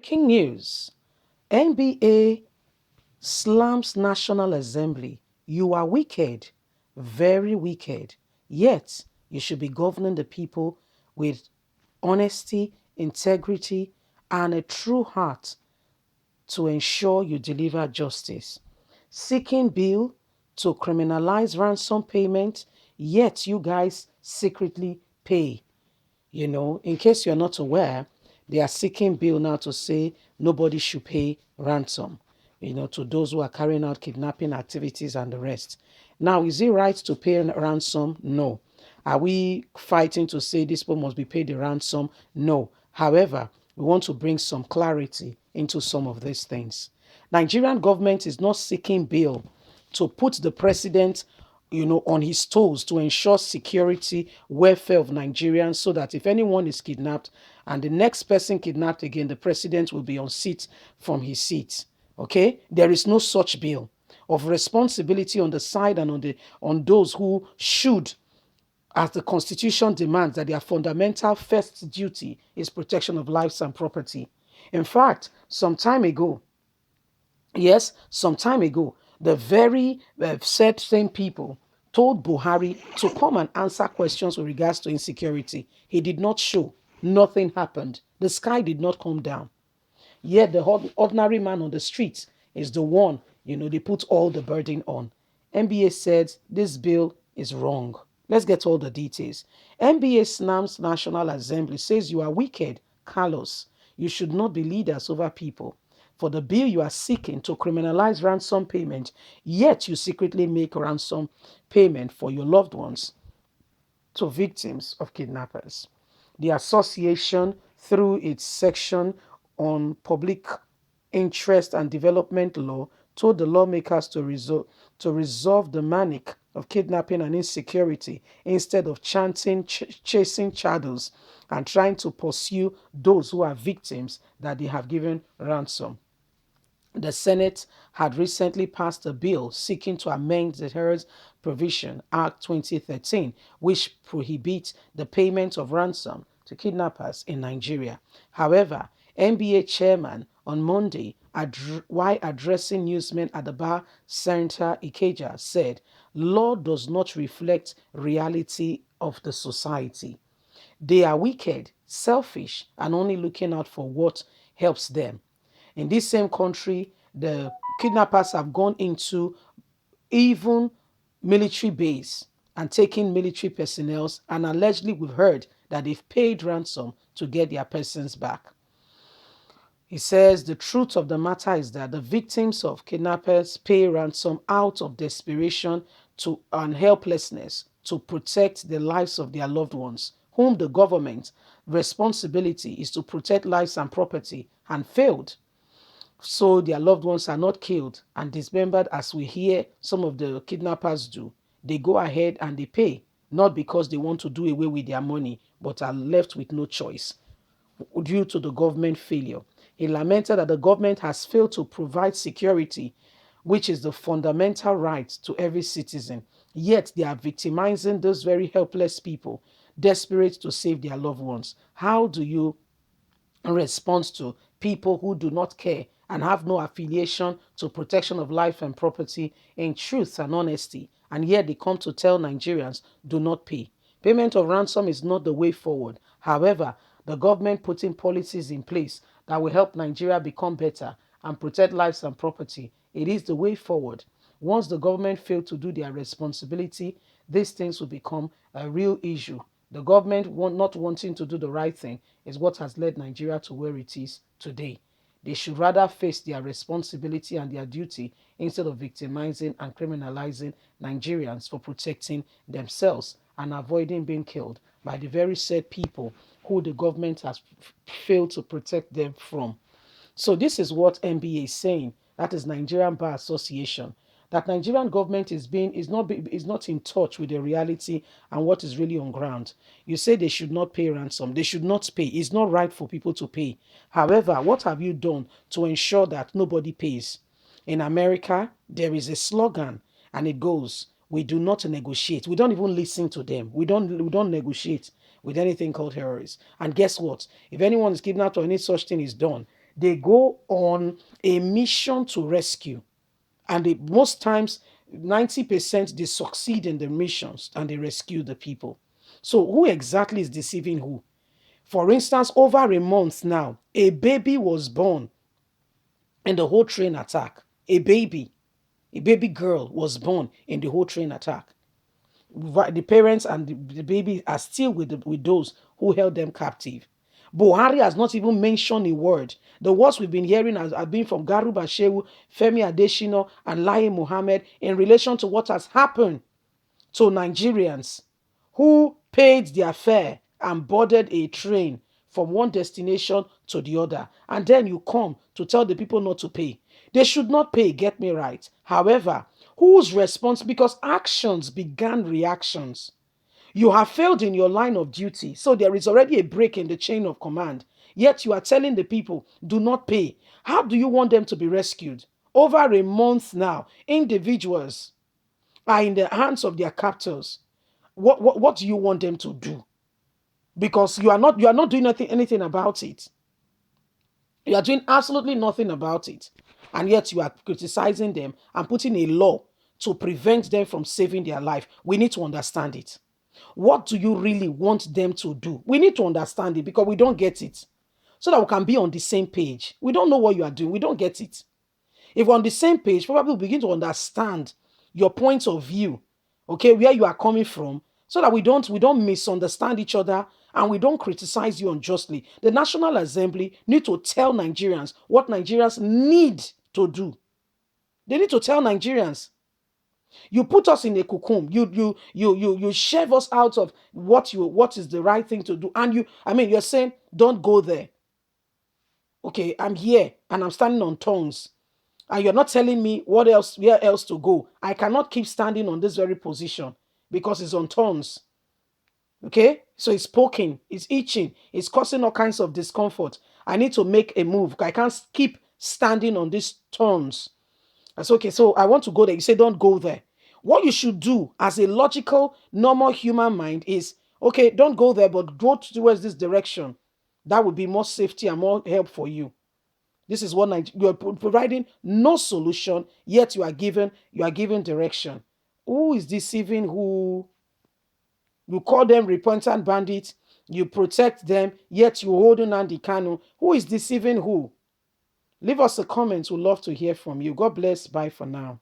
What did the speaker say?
King news. NBA slams National Assembly. You are wicked, very wicked. Yet, you should be governing the people with honesty, integrity, and a true heart to ensure you deliver justice. Seeking bill to criminalize ransom payment, yet you guys secretly pay. In case you're not aware, they are seeking bill now to say nobody should pay ransom, to those who are carrying out kidnapping activities and the rest. Now, is it right to pay ransom? No. Are we fighting to say this people must be paid the ransom? No. However, we want to bring some clarity into some of these things. Nigerian government is not seeking bail to put the president on his toes to ensure security, welfare of Nigerians, so that if anyone is kidnapped and the next person kidnapped again, the president will be on seat from his seat. Okay? There is no such bill of responsibility on the side and on those who should, as the Constitution demands, that their fundamental first duty is protection of lives and property. In fact, some time ago, the very said same people told Buhari to come and answer questions with regards to insecurity. He did not show. Nothing happened. The sky did not come down. Yet the ordinary man on the street is the one, they put all the burden on. NBA said this bill is wrong. Let's get all the details. NBA slams National Assembly, says you are wicked, Carlos. You should not be leaders over people. For the bill you are seeking to criminalize ransom payment, yet you secretly make ransom payment for your loved ones to victims of kidnappers. The association, through its section on public interest and development law, told the lawmakers to resolve the manic of kidnapping and insecurity instead of chasing shadows and trying to pursue those who are victims that they have given ransom. The Senate had recently passed a bill seeking to amend the Terrorist Provision Act 2013, which prohibits the payment of ransom to kidnappers in Nigeria. However, NBA chairman on Monday, while addressing newsmen at the Bar Center Ikeja, said, "Law does not reflect reality of the society. They are wicked, selfish, and only looking out for what helps them." In this same country, the kidnappers have gone into even military base and taken military personnel, and allegedly we've heard that they've paid ransom to get their persons back. He says the truth of the matter is that the victims of kidnappers pay ransom out of desperation and helplessness to protect the lives of their loved ones, whom the government responsibility is to protect lives and property, and failed. So their loved ones are not killed and dismembered as we hear some of the kidnappers do. They go ahead and they pay, not because they want to do away with their money, but are left with no choice due to the government failure. He lamented that the government has failed to provide security, which is the fundamental right to every citizen. Yet they are victimizing those very helpless people, desperate to save their loved ones. How do you respond to people who do not care and have no affiliation to protection of life and property in truth and honesty, and yet they come to tell Nigerians, do not pay? Payment of ransom is not the way forward. However, the government putting policies in place that will help Nigeria become better and protect lives and property, it is the way forward. Once the government fail to do their responsibility, these things will become a real issue. The government not wanting to do the right thing is what has led Nigeria to where it is today. They should rather face their responsibility and their duty instead of victimizing and criminalizing Nigerians for protecting themselves and avoiding being killed by the very said people who the government has failed to protect them from. So this is what NBA is saying. That is Nigerian Bar Association. That Nigerian government is not in touch with the reality and what is really on ground. You say they should not pay ransom. They should not pay. It's not right for people to pay. However, what have you done to ensure that nobody pays? In America, there is a slogan, and it goes, "We do not negotiate." We don't even listen to them. We don't negotiate with anything called terrorists. And guess what? If anyone is kidnapped or any such thing is done, They go on a mission to rescue. And most times, 90% they succeed in the missions and they rescue the people. So who exactly is deceiving who? For instance, over a month now, a baby was born in the whole train attack. A baby girl was born in the whole train attack. The parents and the baby are still with those who held them captive. Buhari has not even mentioned a word. The words we've been hearing have been from Garuba Shehu, Femi Adesina, and Lai Mohammed in relation to what has happened to Nigerians who paid their fare and boarded a train from one destination to the other. And then you come to tell the people not to pay. They should not pay, get me right. However, whose response? Because actions began reactions. You have failed in your line of duty, so there is already a break in the chain of command. Yet you are telling the people, do not pay. How do you want them to be rescued? Over a month now, individuals are in the hands of their captors. What do you want them to do? Because you are not doing anything about it. You are doing absolutely nothing about it. And yet you are criticizing them and putting a law to prevent them from saving their life. We need to understand it. What do you really want them to do? We need to understand it because we don't get it. So that we can be on the same page. We don't know what you are doing. We don't get it. If we're on the same page, probably we'll begin to understand your point of view, okay, where you are coming from, so that we don't misunderstand each other and we don't criticize you unjustly. The National Assembly need to tell Nigerians what Nigerians need to do. They need to tell Nigerians. You put us in a cocoon. You shave us out of what is the right thing to do. And you're saying don't go there. Okay, I'm here and I'm standing on tongues. And you're not telling me where else to go. I cannot keep standing on this very position because it's on thorns. Okay, so it's poking, it's itching, it's causing all kinds of discomfort. I need to make a move. I can't keep standing on these thorns. That's okay. So I want to go there. You say don't go there. What you should do as a logical, normal human mind is okay, don't go there, but go towards this direction. That would be more safety and more help for you. This is what you are providing no solution, yet you are given direction. Who is deceiving who? You call them repentant bandits, you protect them, yet you holding on the canoe. Who is deceiving who? Leave us a comment. We'd love to hear from you. God bless. Bye for now.